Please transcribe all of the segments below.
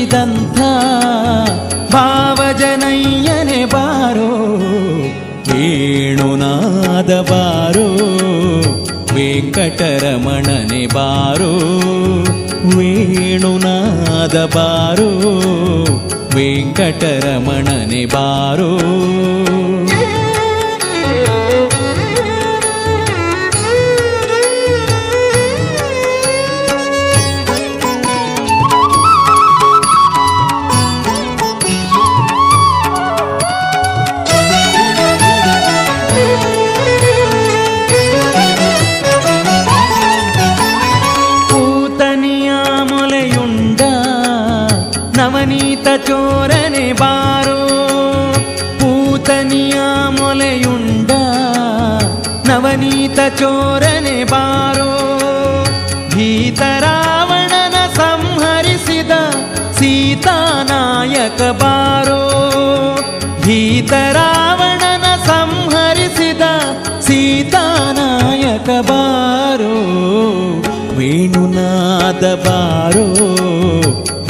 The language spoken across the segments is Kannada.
ಹರಿಸಿದಂಥ ಭಾವಜನಯ್ಯನೆ ಬಾರೋ, ವೇಣುನಾದ ಬಾರೋ, ವೆಂಕಟರಮಣನೆ ಬಾರೋ, ವೇಣುನಾದ ಬಾರೋ, ವೆಂಕಟರಮಣನೆ ಬಾರೋ. ನವನೀತ ಚೋರನೆ ಬಾರೋ, ಪೂತನಿಯ ಮೊಲೆಯುಂಡ ನವನೀತ ಚೋರನೆ ಬಾರೋ, ಭೀತರಾವಣನ ಸಂಹರಿಸಿದ ಸೀತಾನಾಯಕ ಬಾರೋ, ಭೀತರಾವಣನ ಸಂಹರಿಸಿದ ಸೀತಾನಾಯಕ ಬಾರೋ, ವೇಣುನಾದ ಬಾರೋ,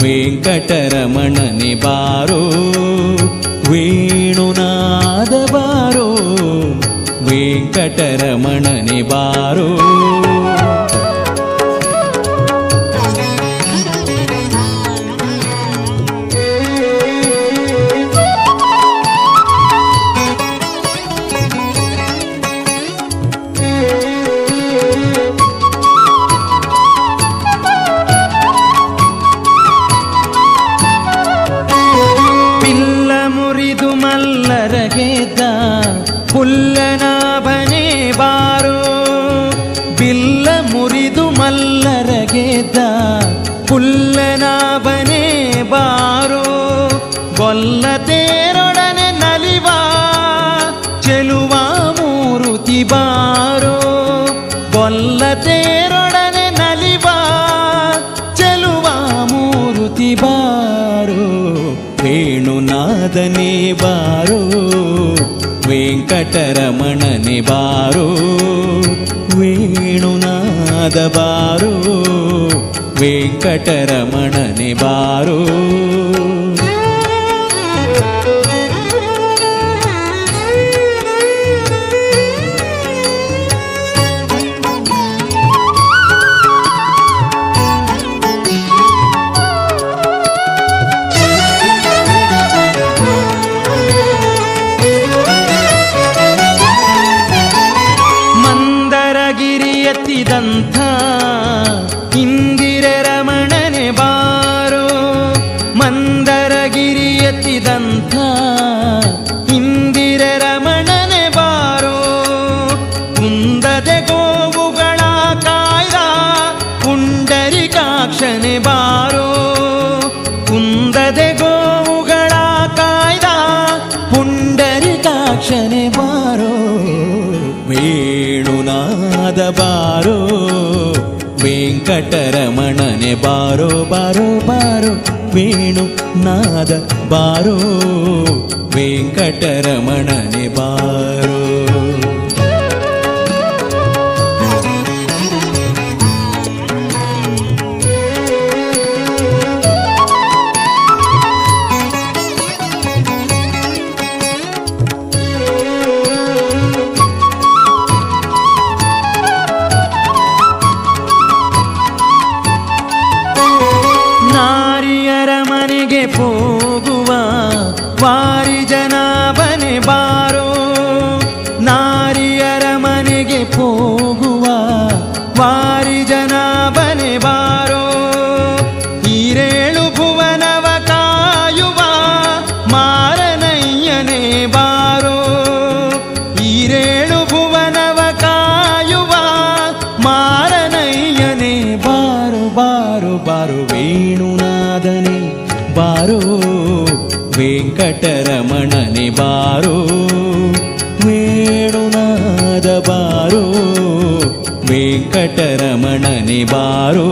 ವೆಂಕಟರಮಣನೆ ಬಾರೋ, ವೇಣುನಾದ ಬಾರೋ, ವೆಂಕಟರಮಣನೆ ಬಾರೋ. ಮಲ್ಲರಗೆದ್ದ ಪುಲ್ಲನಾಭನೆ ಬಾರೋ, ಬಿಲ್ಲ ಮುರಿದು ಮಲ್ಲರಗೆದ್ದ ಪುಲ್ಲನಾಭನೆ ಬಾರೋ, ಗೊಲ್ಲ ತೇರೊಡನೆ ನಲಿವ ಚೆಲುವ ಮೂರುತಿ ಬಾರೋ, ಗೊಲ್ಲ ತೇರೊಡನೆ ನಲಿವ ಚೆಲುವ ಮೂರುತಿ ಬಾರೋ, ವೇಣುನಾದನೆ ಬಾರೋ, ವೆಂಕಟರಮಣನೆ ಬಾರೋ, ವೇಣುನಾದ ಬಾರೋ, ವೆಂಕಟರಮಣನೆ ಬಾರೋ. ಎತ್ತಿದಂಥ ಇಂದಿರೆ ರಮಣನೆ ಬಾರೋ, ಮಂದರಗಿರಿ ಎತ್ತಿದಂಥ ಇಂದಿರೆ ರಮಣನೆ ಬಾರೋ, ಕುಂದದೆ ಗೋವುಗಳ ಕಾಯ್ದ ಪುಂಡರಿಕಾಕ್ಷನೆ ಬಾರೋ, ಕುಂದದೆ ಗೋವುಗಳ ಕಾಯ್ದ ಪುಂಡರಿಕಾಕ್ಷನೆ ಬಾರೋ, ವೇಣುನಾದ ಬಾರೋ, ವೆಂಕಟರಮಣನೆ ಬಾರೋ, ಬಾರೋ ಬಾರೋ, ವೇಣುನಾದ ಬಾರೋ, ವೆಂಕಟರಮಣನೆ ಬಾರೋ. ಹೋಗುವ ವಾರಿಜನಾಭನೆ ಬಾರೋ, ನಾರಿಯರ ಮನೆಗೆ ಹೋಗುವ ವಾರಿಜನಾಭನೆ ಬಾರೋ, ಈರೇಳು ಭುವನವ ಕಾಯುವ ಮಾರನಯ್ಯನೆ ಬಾರೋ, ಈರೇಳು ಭುವನವ ಕಾಯುವ ಮಾರನಯ್ಯನೆ ಬಾರೋ, ಬಾರೋ ಬಾರೋ, ವೇಣುನಾದನೆ ಬಾರೋ, ವೆಂಕಟರಮಣನೆ ಬಾರೋ, ವೇಣುನಾದ ಬಾರೋ, ವೆಂಕಟರಮಣನೆ ಬಾರೋ.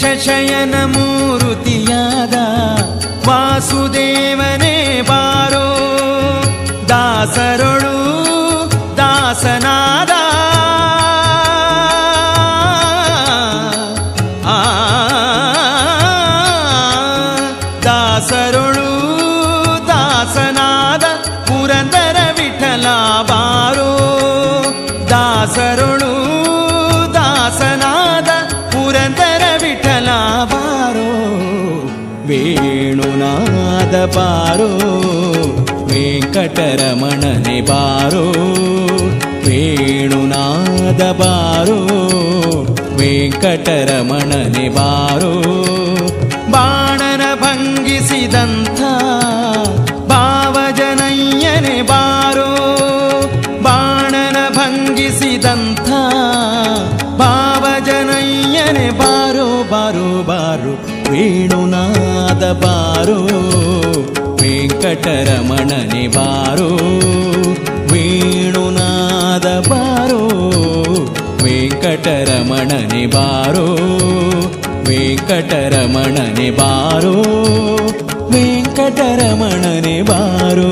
ಶಯನ ಮೂರುತಿಯಾದ ವಾಸುದೇವನೇ ಬಾರೋ ದಾಸರೊಳು ದಾಸನಾದ ದಾಸರೊಳು ದಾಸನಾದ ಪುರಂದರ ವಿಠಲ ಬಾರೋ ದಾಸರೊಳು ದಾಸನಾದ ಪುರಂದರ ವಿಠಲ ಬಾರೋ ವೇಣುನಾದ ಬಾರೋ ವೆಂಕಟರಮಣನೆ ಬಾರೋ ವೇಣುನಾದ ಬಾರೋ ವೆಂಕಟರಮಣನೆ ಬಾರೋ ಬಾಣನ ಭಂಗಿಸಿದಂಥ ಭಾವಜನಯ್ಯನೆ ಬಾರೋ ಬಾಣನ ಭಂಗಿಸಿದಂಥ ಭಾವಜನಯ್ಯನೆ ಬಾರೋ ಬಾರೋ ಬಾರೋ ವೇಣುನಾದ ಬಾರೋ ವೆಂಕಟರಮಣನೆ ಬಾರೋ ವೇಣುನಾದ ಬಾರೋ ವೆಂಕಟರಮಣನೆ ಬಾರೋ ವೆಂಕಟರಮಣನೆ ಬಾರೋ ವೆಂಕಟರಮಣನೆ ಬಾರೋ